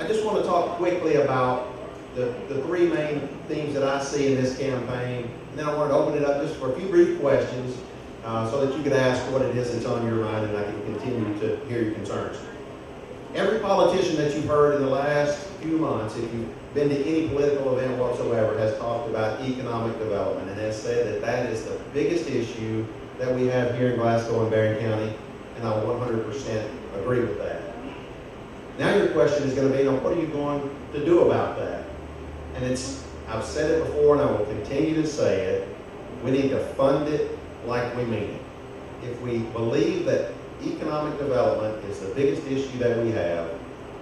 I just want to talk quickly about the three main themes that I see in this campaign, and then I want to open it up just for a few brief questions so that you could ask what it is that's on your mind, and I can continue to hear your concerns. Every politician that you've heard in the last few months, if you've been to any political event whatsoever, has talked about economic development and has said that that is the biggest issue that we have here in Glasgow and Barron County, and I 100% agree with that. Now your question is going to be, what are you going to do about that? And I've said it before and I will continue to say it, we need to fund it like we mean it. If we believe that economic development is the biggest issue that we have,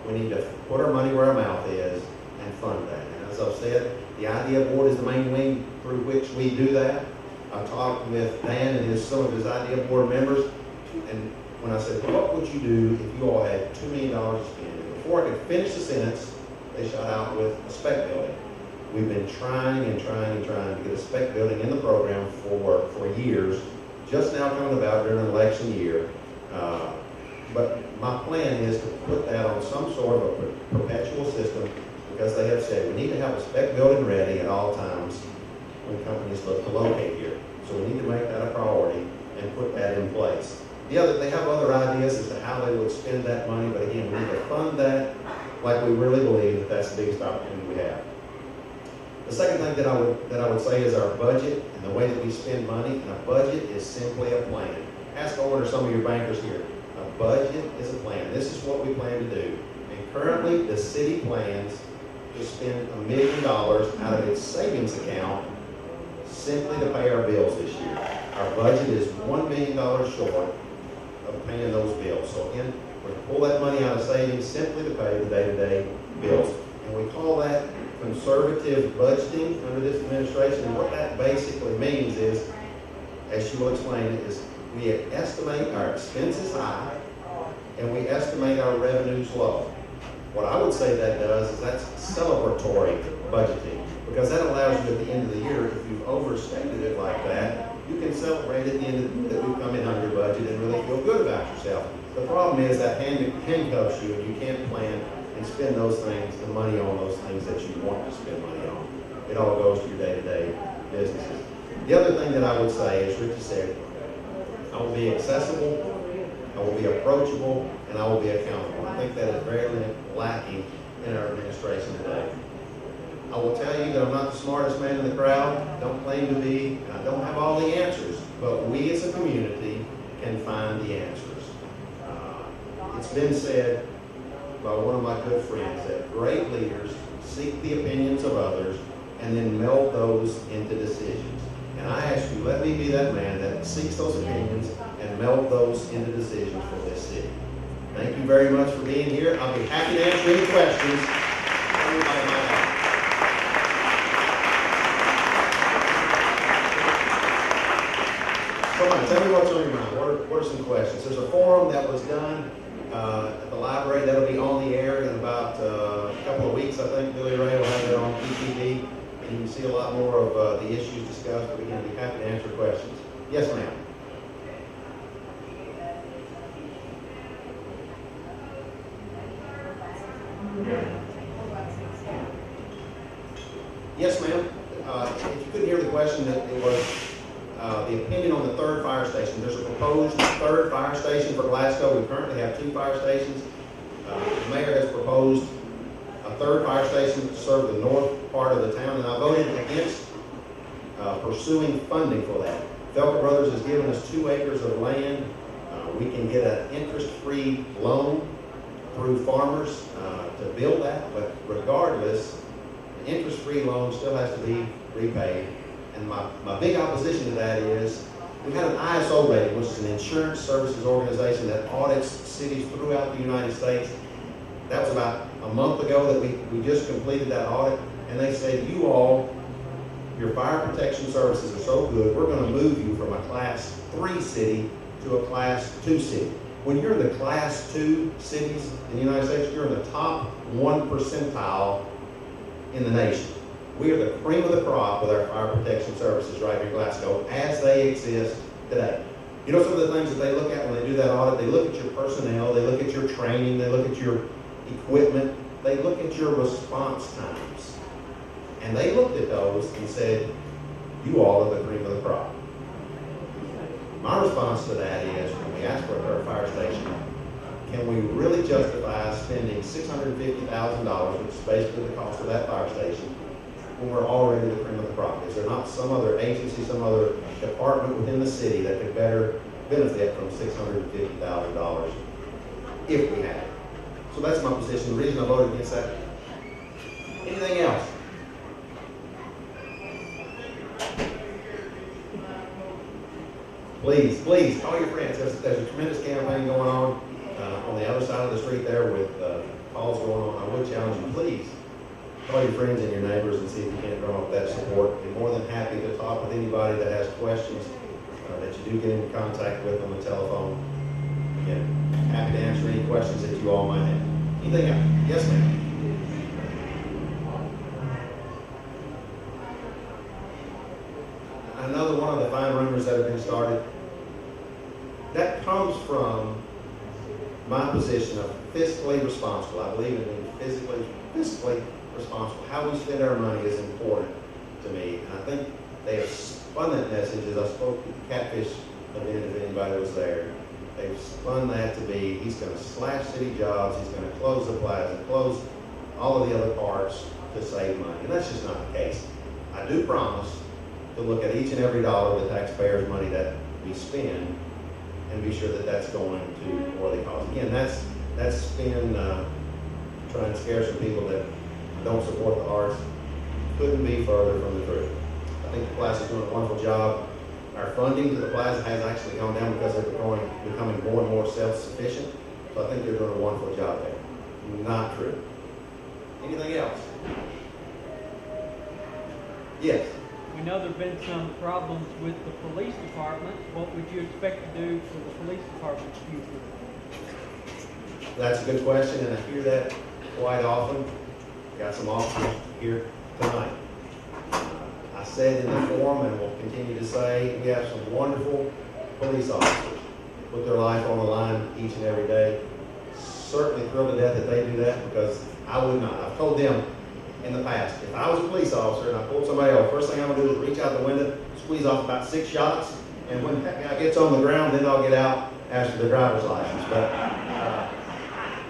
we need to put our money where our mouth is and fund that. And as I've said, the IDEA board is the main wing through which we do that. I talked with Dan and some of his IDEA board members, and when I said, what would you do if you all had $2 million to spend? And before I could finish the sentence, they shot out with a spec building. We've been trying and trying and trying to get a spec building in the program for years, just now coming about during an election year. But my plan is to put that on some sort of a perpetual system, because they have said we need to have a spec building ready at all times when companies look to locate here. So we need to make that a priority and put that in place. They have other ideas as to how they would spend that money, but again, we need to fund that like we really believe that that's the biggest opportunity we have. The second thing that I would say is our budget and the way that we spend money. And a budget is simply a plan. Ask over to some of your bankers here. A budget is a plan. This is what we plan to do. And currently, the city plans to spend $1 million out of its savings account simply to pay our bills this year. Our budget is $1 million short of paying those bills. So again, we're going to pull that money out of savings simply to pay the day-to-day bills. And we call that conservative budgeting under this administration. And what that basically means is, as she will explain it, is we estimate our expenses high and we estimate our revenues low. What I would say that does is that's celebratory budgeting, because that allows you at the end of the year, if you've overstated it like that, you can celebrate at the end of the year that we've come in under budget and really feel good about yourself. The problem is that handcuffs you, and you can't plan and spend those things, the money on those things that you want to spend money on. It all goes to your day-to-day businesses. The other thing that I would say, as Richie said, I will be accessible, I will be approachable, and I will be accountable. I think that is very lacking in our administration today. I will tell you that I'm not the smartest man in the crowd, don't claim to be, I don't have all the answers, but we as a community can find the answers. It's been said by one of my good friends that great leaders seek the opinions of others and then meld those into decisions. And I ask you, let me be that man that seeks those opinions and meld those into decisions for this city. Thank you very much for being here. I'll be happy to answer any questions everybody might have. Come on, tell me what's on your mind. What are some questions? There's a forum that was done at the library that'll be on the air in about a couple of weeks. I think Billy Ray will have it on PTV, and you can see a lot more of the issues discussed. But again, I'll be happy to answer questions. Yes, ma'am. Yes, ma'am. If you couldn't hear the question, it was the opinion on the third fire station. There's a proposed third fire station for Glasgow. We currently have 2 fire stations. The mayor has proposed a third fire station to serve the north part of the town, and I voted against pursuing funding for that. Felker Brothers has given us 2 acres of land. We can get an interest-free loan through farmers to build that, but regardless, the interest-free loan still has to be repaid. And my big opposition to that is we've had an ISO rating, which is an insurance services organization that audits cities throughout the United States. That was about a month ago that we just completed that audit, and they said, you all, your fire protection services are so good, we're going to move you from a class 3 city to a class 2 city. When you're in the class 2 cities in the United States, you're in the top 1 percentile in the nation. We are the cream of the crop with our fire protection services right here in Glasgow as they exist today. You know some of the things that they look at when they do that audit? They look at your personnel, they look at your training, they look at your equipment, they look at your response times. And they looked at those and said, you all are the cream of the crop. My response to that is, when we ask for a third fire station, can we really justify spending $650,000, which is basically the cost of that fire station, when we're already the cream of the crop? Is there not some other agency, some other department within the city that could better benefit from $650,000 if we had it? So that's my position. The reason I voted against that. Anything else? Please, call your friends. There's a tremendous campaign going on the other side of the street there with calls going on. I would challenge you, please, call your friends and your neighbors and see if you can't drum up that support. Be more than happy to talk with anybody that has questions, that you do get in contact with on the telephone. Again, happy to answer any questions that you all might have. Anything else? Yes, ma'am. Another one of the fine rumors that have been started, that comes from my position of fiscally responsible. I believe in being fiscally responsible. How we spend our money is important to me. And I think they have spun that message as I spoke at the Catfish event, if anybody was there. They've spun that to be, he's going to slash city jobs, he's going to close the plaza, close all of the other parks to save money. And that's just not the case. I do promise to look at each and every dollar of the taxpayers' money that we spend and be sure that that's going to where they cause. Again, that's spin trying to scare some people that don't support the arts. Couldn't be further from the truth. I think the plaza is doing a wonderful job. Our funding to the plaza has actually gone down because they're becoming more and more self-sufficient. So I think they're doing a wonderful job there. Not true. Anything else? Yes. We know there have been some problems with the police department. What would you expect to do for the police department's future? That's a good question, and I hear that quite often. Got some officers here tonight. I said in the forum, and will continue to say, we have some wonderful police officers put their life on the line each and every day. Certainly thrilled to death that they do that, because I would not. I've told them in the past, if I was a police officer and I pulled somebody over, first thing I'm going to do is reach out the window, squeeze off about 6 shots, and when that guy gets on the ground, then I'll get out, ask for the driver's license. But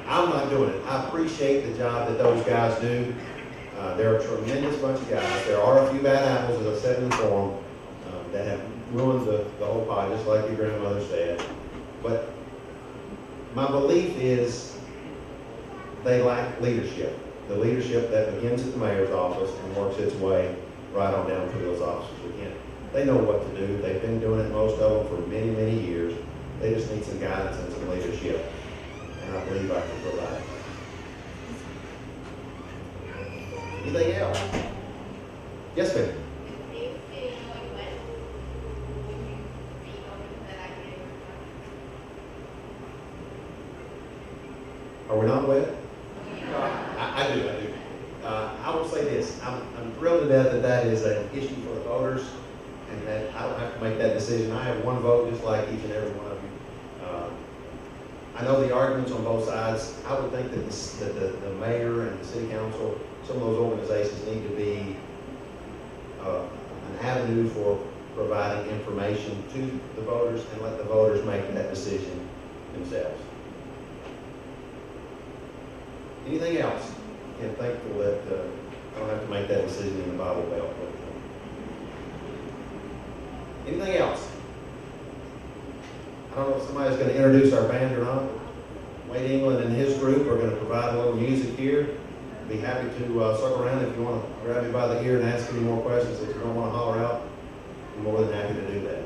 I'm not doing it. I appreciate the job that those guys do. They're a tremendous bunch of guys. There are a few bad apples, as I said in the forum, that have ruined the whole pie, just like your grandmother said. But my belief is they lack leadership. The leadership that begins at the mayor's office and works its way right on down through those officers. Again, they know what to do. They've been doing it, most of them, for many, many years. They just need some guidance and some leadership. And I believe I can provide it. Anything else? Yes, ma'am. Are we not wet? I do. I will say this. I'm thrilled to death that is an issue for the voters, and that I don't have to make that decision. I have one vote just like each and every one of you. I know the arguments on both sides. I would think that the mayor and the city council, some of those organizations need to be an avenue for providing information to the voters and let the voters make that decision themselves. Anything else? Again, thankful that I don't have to make that decision in the Bible Belt. Anything else? I don't know if somebody's going to introduce our band or not. Wade England and his group are going to provide a little music here. Be happy to circle around if you want to grab me by the ear and ask any more questions that you don't want to holler out. I'm more than happy to do that.